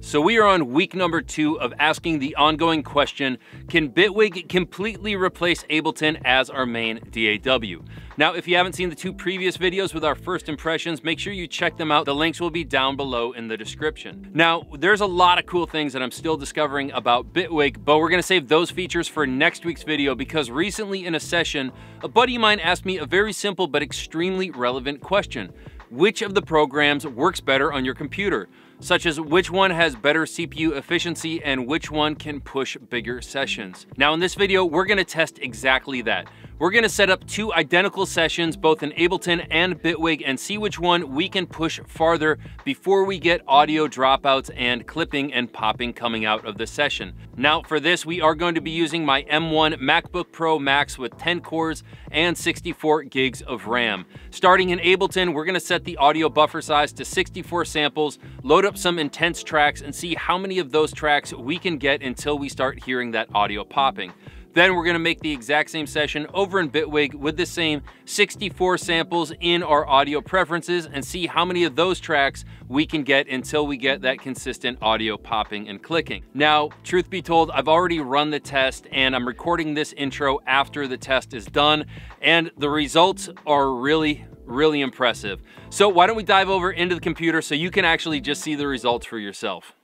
So we are on week number 2 of asking the ongoing question, can Bitwig completely replace Ableton as our main DAW? Now, if you haven't seen the 2 previous videos with our first impressions, make sure you check them out. The links will be down below in the description. Now, there's a lot of cool things that I'm still discovering about Bitwig, but we're gonna save those features for next week's video because recently in a session, a buddy of mine asked me a very simple but extremely relevant question. Which of the programs works better on your computer? Such as which one has better CPU efficiency and which one can push bigger sessions. Now in this video, we're gonna test exactly that. We're gonna set up 2 identical sessions, both in Ableton and Bitwig, and see which one we can push farther before we get audio dropouts and clipping and popping coming out of the session. Now for this, we are going to be using my M1 MacBook Pro Max with 10 cores and 64 gigs of RAM. Starting in Ableton, we're gonna set the audio buffer size to 64 samples, load up some intense tracks, and see how many of those tracks we can get until we start hearing that audio popping. Then we're gonna make the exact same session over in Bitwig with the same 64 samples in our audio preferences and see how many of those tracks we can get until we get that consistent audio popping and clicking. Now, truth be told, I've already run the test and I'm recording this intro after the test is done, and the results are really impressive. So why don't we dive over into the computer so you can actually just see the results for yourself.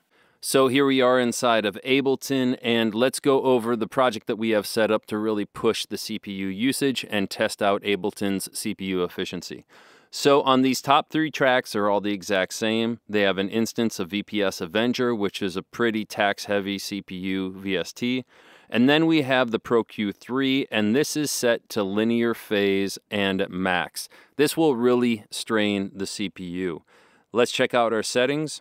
So here we are inside of Ableton, and let's go over the project that we have set up to really push the CPU usage and test out Ableton's CPU efficiency. So on these top 3 tracks are all the exact same. They have an instance of VPS Avenger, which is a pretty tax-heavy CPU VST. And then we have the Pro Q3, and this is set to linear phase and max. This will really strain the CPU. Let's check out our settings.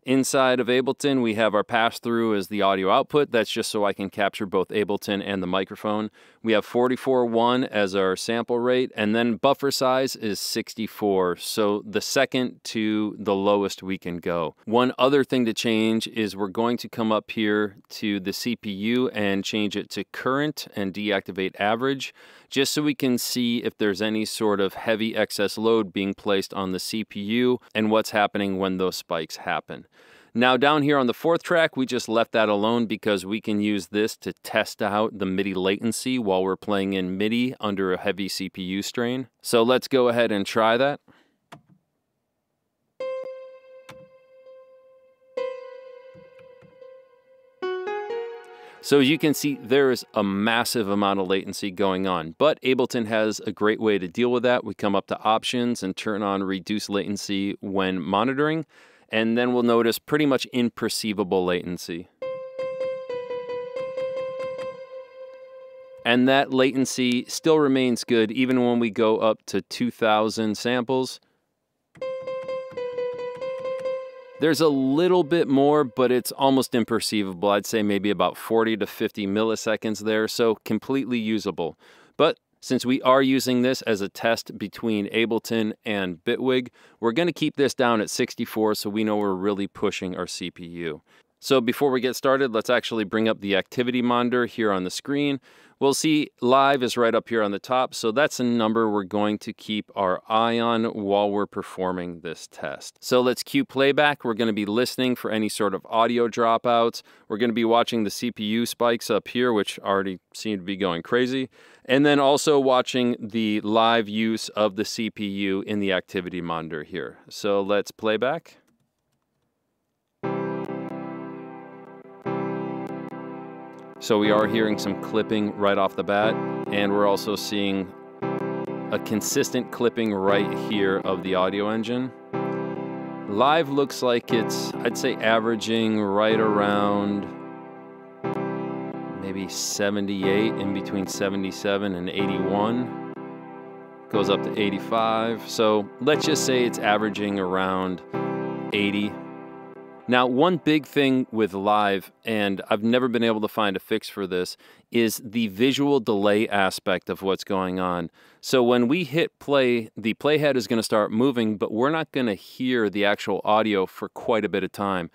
Inside of Ableton, we have our pass-through as the audio output. That's just so I can capture both Ableton and the microphone. We have 44.1 as our sample rate, and then buffer size is 64, so the second to the lowest we can go. One other thing to change is we're going to come up here to the CPU and change it to current and deactivate average, just so we can see if there's any sort of heavy excess load being placed on the CPU and what's happening when those spikes happen. Now down here on the 4th track, we just left that alone because we can use this to test out the MIDI latency while we're playing in MIDI under a heavy CPU strain. So let's go ahead and try that. So as you can see, there is a massive amount of latency going on, but Ableton has a great way to deal with that. We come up to options and turn on reduce latency when monitoring, and then we'll notice pretty much imperceivable latency. And that latency still remains good even when we go up to 2000 samples. There's a little bit more, but it's almost imperceivable. I'd say maybe about 40 to 50 milliseconds there, so completely usable. But since we are using this as a test between Ableton and Bitwig, we're going to keep this down at 64 so we know we're really pushing our CPU. So before we get started, let's actually bring up the activity monitor here on the screen. We'll see live is right up here on the top, so that's a number we're going to keep our eye on while we're performing this test. So let's cue playback. We're going to be listening for any sort of audio dropouts. We're going to be watching the CPU spikes up here, which already seem to be going crazy. And then also watching the live use of the CPU in the activity monitor here. So let's play back. So we are hearing some clipping right off the bat, and we're also seeing a consistent clipping right here of the audio engine. Live looks like it's, I'd say, averaging right around maybe 78, in between 77 and 81. Goes up to 85. So let's just say it's averaging around 80. Now, one big thing with live, and I've never been able to find a fix for this, is the visual delay aspect of what's going on. So when we hit play, the playhead is going to start moving, but we're not going to hear the actual audio for quite a bit of time.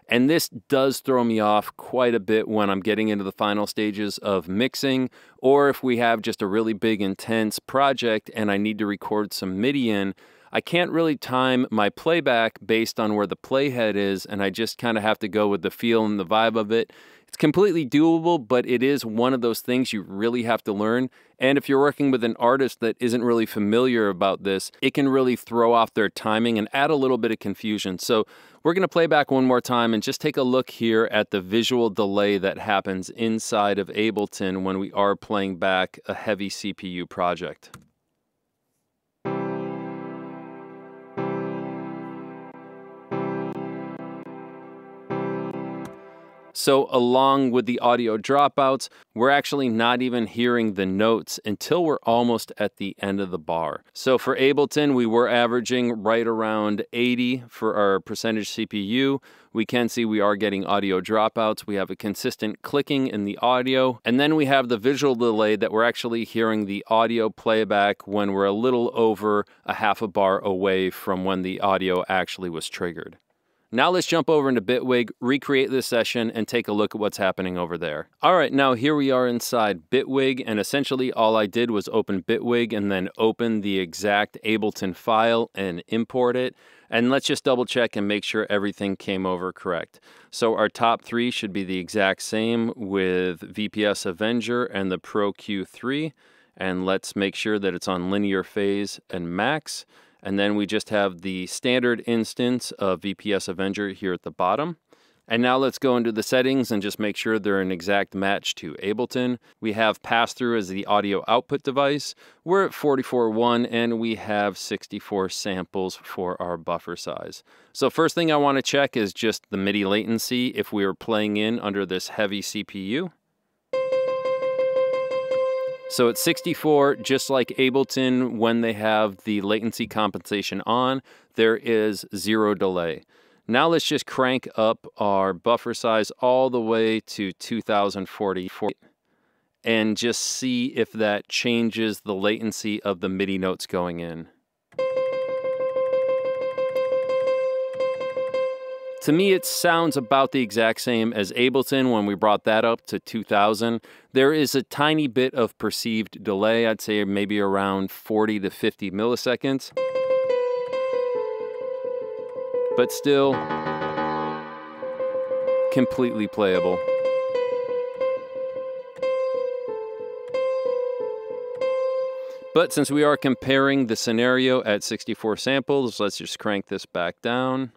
And this does throw me off quite a bit when I'm getting into the final stages of mixing, or if we have just a really big, intense project and I need to record some MIDI in. I can't really time my playback based on where the playhead is, and I just kind of have to go with the feel and the vibe of it. It's completely doable, but it is one of those things you really have to learn. And if you're working with an artist that isn't really familiar about this, it can really throw off their timing and add a little bit of confusion. So we're going to play back one more time and just take a look here at the visual delay that happens inside of Ableton when we are playing back a heavy CPU project. So along with the audio dropouts, we're actually not even hearing the notes until we're almost at the end of the bar. So for Ableton, we were averaging right around 80 for our percentage CPU. We can see we are getting audio dropouts. We have a consistent clicking in the audio. And then we have the visual delay that we're actually hearing the audio playback when we're a little over a half a bar away from when the audio actually was triggered. Now let's jump over into Bitwig, recreate this session, and take a look at what's happening over there. All right, now here we are inside Bitwig, and essentially all I did was open Bitwig and then open the exact Ableton file and import it. And let's just double check and make sure everything came over correct. So our top three should be the exact same with VPS Avenger and the Pro Q3. And let's make sure that it's on linear phase and max. And then we just have the standard instance of VPS Avenger here at the bottom. And now let's go into the settings and just make sure they're an exact match to Ableton. We have pass-through as the audio output device. We're at 44.1 and we have 64 samples for our buffer size. So first thing I want to check is just the MIDI latency if we are playing in under this heavy CPU. So at 64, just like Ableton, when they have the latency compensation on, there is 0 delay. Now let's just crank up our buffer size all the way to 2040 and just see if that changes the latency of the MIDI notes going in. To me, it sounds about the exact same as Ableton when we brought that up to 2000. There is a tiny bit of perceived delay, I'd say maybe around 40 to 50 milliseconds. But still, completely playable. But since we are comparing the scenario at 64 samples, let's just crank this back down.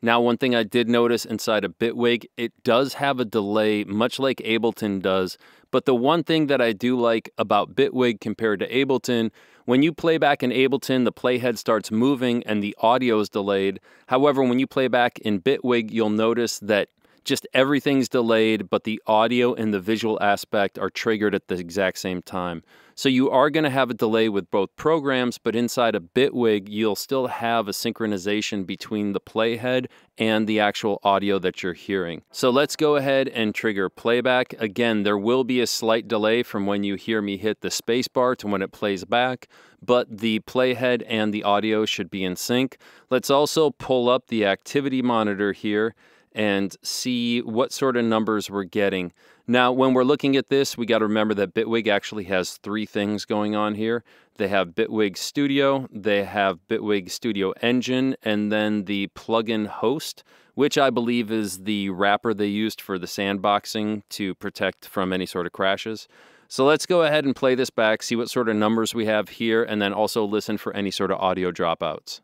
Now, one thing I did notice inside of Bitwig, it does have a delay, much like Ableton does. But the one thing that I do like about Bitwig compared to Ableton, when you play back in Ableton, the playhead starts moving and the audio is delayed. However, when you play back in Bitwig, you'll notice that just everything's delayed, but the audio and the visual aspect are triggered at the exact same time. So you are going to have a delay with both programs, but inside of Bitwig, you'll still have a synchronization between the playhead and the actual audio that you're hearing. So let's go ahead and trigger playback. Again, there will be a slight delay from when you hear me hit the spacebar to when it plays back, but the playhead and the audio should be in sync. Let's also pull up the activity monitor here and see what sort of numbers we're getting. Now, when we're looking at this, we got to remember that Bitwig actually has three things going on here. They have Bitwig Studio, they have Bitwig Studio Engine, and then the plugin host, which I believe is the wrapper they used for the sandboxing to protect from any sort of crashes. So let's go ahead and play this back, see what sort of numbers we have here, and then also listen for any sort of audio dropouts.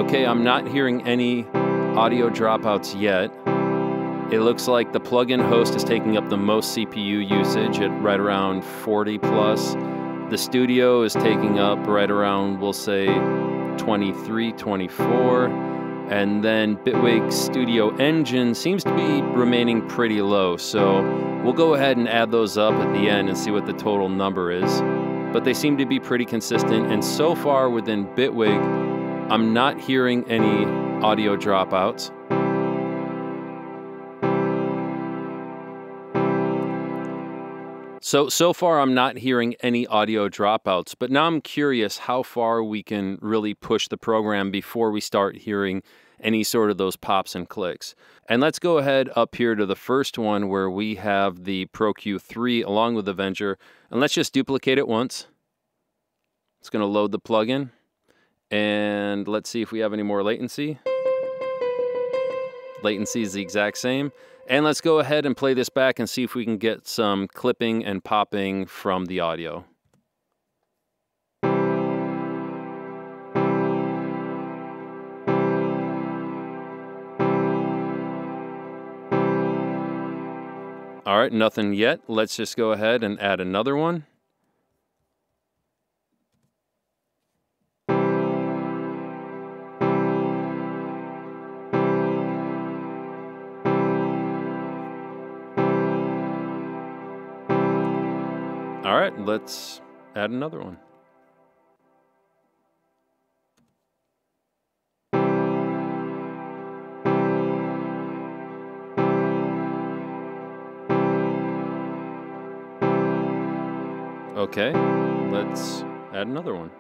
Okay, I'm not hearing any audio dropouts yet. It looks like the plugin host is taking up the most CPU usage at right around 40 plus. The studio is taking up right around, we'll say, 23, 24. And then Bitwig Studio Engine seems to be remaining pretty low. So we'll go ahead and add those up at the end and see what the total number is. But they seem to be pretty consistent. And so far within Bitwig, I'm not hearing any audio dropouts. So far I'm not hearing any audio dropouts, but now I'm curious how far we can really push the program before we start hearing any sort of those pops and clicks. And let's go ahead up here to the first one where we have the Pro Q3 along with the Avenger, and let's just duplicate it once. It's going to load the plugin, and let's see if we have any more latency. Latency is the exact same. And let's go ahead and play this back and see if we can get some clipping and popping from the audio. All right, nothing yet. Let's just go ahead and add another one. All right, let's add another one. Okay, let's add another one.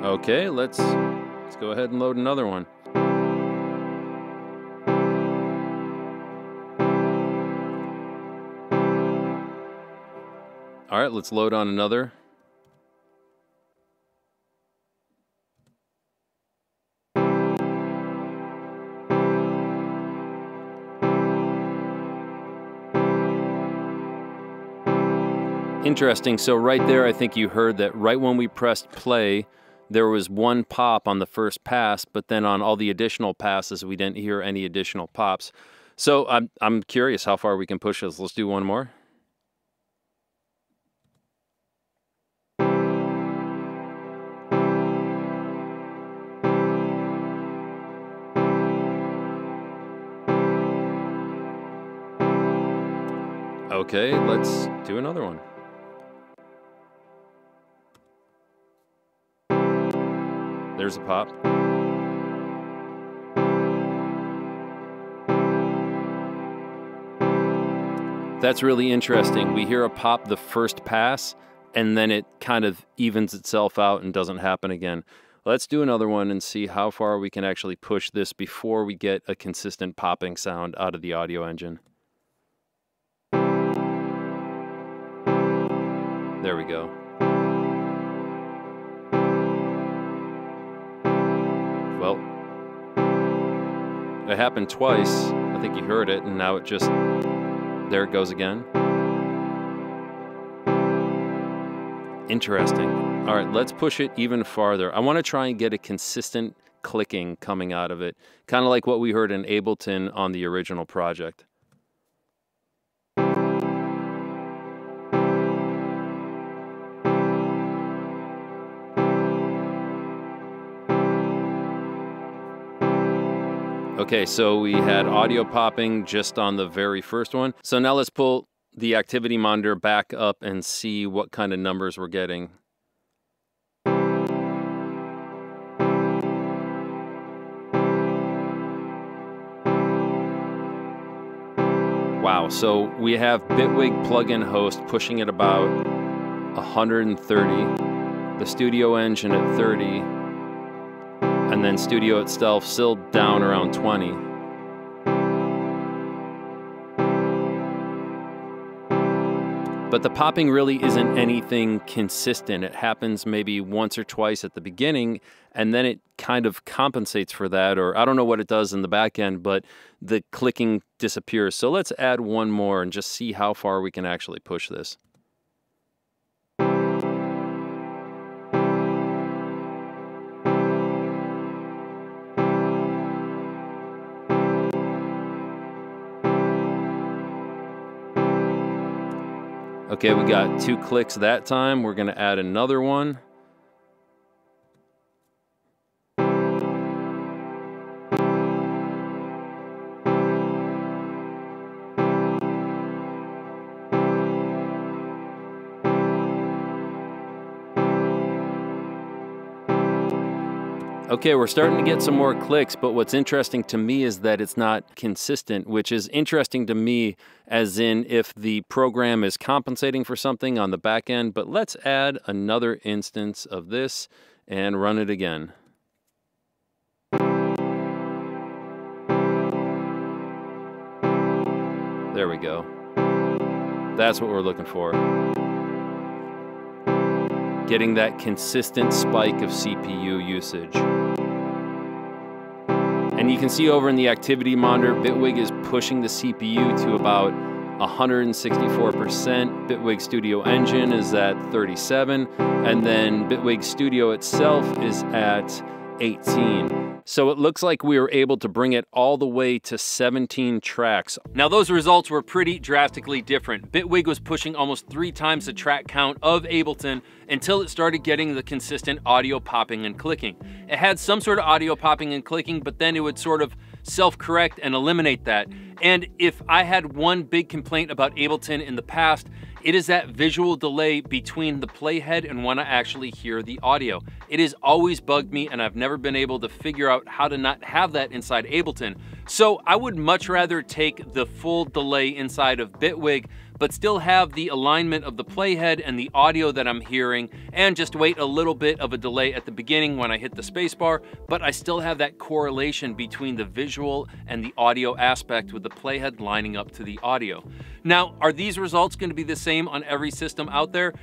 Okay, let's go ahead and load another one. All right, let's load on another. Interesting. So right there, I think you heard that right when we pressed play, there was one pop on the first pass, but then on all the additional passes, we didn't hear any additional pops. So I'm curious how far we can push this. Let's do one more. Okay, let's do another one. There's a pop. That's really interesting. We hear a pop the first pass, and then it kind of evens itself out and doesn't happen again. Let's do another one and see how far we can actually push this before we get a consistent popping sound out of the audio engine. There we go. Well, it happened twice. I think you heard it, and now it just, there it goes again. Interesting. All right, let's push it even farther. I want to try and get a consistent clicking coming out of it, kind of like what we heard in Ableton on the original project. Okay, so we had audio popping just on the very first one. So now let's pull the activity monitor back up and see what kind of numbers we're getting. Wow, so we have Bitwig plugin host pushing at about 130, the studio engine at 30, and then studio itself still down around 20. But the popping really isn't anything consistent. It happens maybe once or twice at the beginning, and then it kind of compensates for that, or I don't know what it does in the back end, but the clicking disappears. So let's add one more and just see how far we can actually push this. Okay, we got 2 clicks that time. We're going to add another one. Okay, we're starting to get some more clicks, but what's interesting to me is that it's not consistent, which is interesting to me as in if the program is compensating for something on the back end. But let's add another instance of this and run it again. There we go. That's what we're looking for. Getting that consistent spike of CPU usage. And you can see over in the activity monitor, Bitwig is pushing the CPU to about 164%. Bitwig Studio Engine is at 37, and then Bitwig Studio itself is at 18. So it looks like we were able to bring it all the way to 17 tracks. Now those results were pretty drastically different. Bitwig was pushing almost 3 times the track count of Ableton until it started getting the consistent audio popping and clicking. It had some sort of audio popping and clicking, but then it would sort of self-correct and eliminate that. And if I had one big complaint about Ableton in the past, it is that visual delay between the playhead and when I actually hear the audio. It has always bugged me, and I've never been able to figure out how to not have that inside Ableton. So I would much rather take the full delay inside of Bitwig, but still have the alignment of the playhead and the audio that I'm hearing, and just wait a little bit of a delay at the beginning when I hit the spacebar, but I still have that correlation between the visual and the audio aspect with the playhead lining up to the audio. Now, are these results going to be the same on every system out there?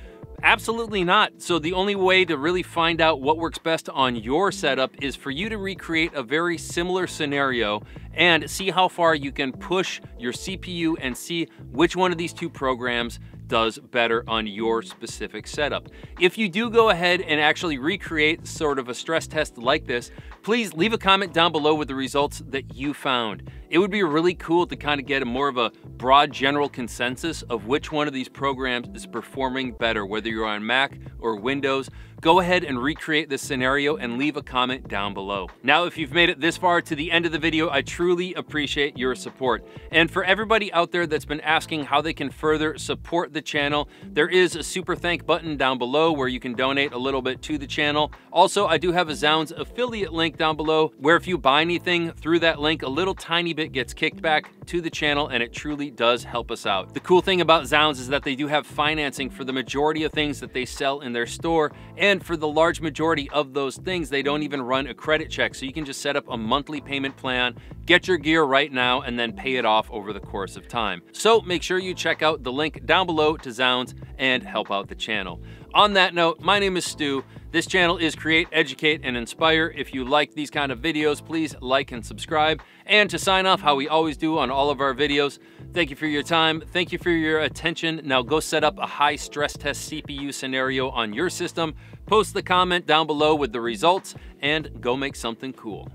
Absolutely not. So the only way to really find out what works best on your setup is for you to recreate a very similar scenario and see how far you can push your CPU and see which one of these two programs does better on your specific setup. If you do go ahead and actually recreate sort of a stress test like this, please leave a comment down below with the results that you found. It would be really cool to kind of get more of a broad general consensus of which one of these programs is performing better, whether you're on Mac or Windows. Go ahead and recreate this scenario and leave a comment down below. Now, if you've made it this far to the end of the video, I truly appreciate your support. And for everybody out there that's been asking how they can further support the channel, there is a super thank button down below where you can donate a little bit to the channel. Also, I do have a Zounds affiliate link down below where if you buy anything through that link, a little tiny bit gets kicked back to the channel, and it truly does help us out. The cool thing about Zounds is that they do have financing for the majority of things that they sell in their store, and for the large majority of those things, they don't even run a credit check. So you can just set up a monthly payment plan, get your gear right now, and then pay it off over the course of time. So make sure you check out the link down below to Zounds and help out the channel. On that note, my name is Stu. This channel is Create, Educate, and Inspire. If you like these kind of videos, please like and subscribe. And to sign off, how we always do on all of our videos, thank you for your time. Thank you for your attention. Now go set up a high stress test CPU scenario on your system. Post the comment down below with the results, and go make something cool.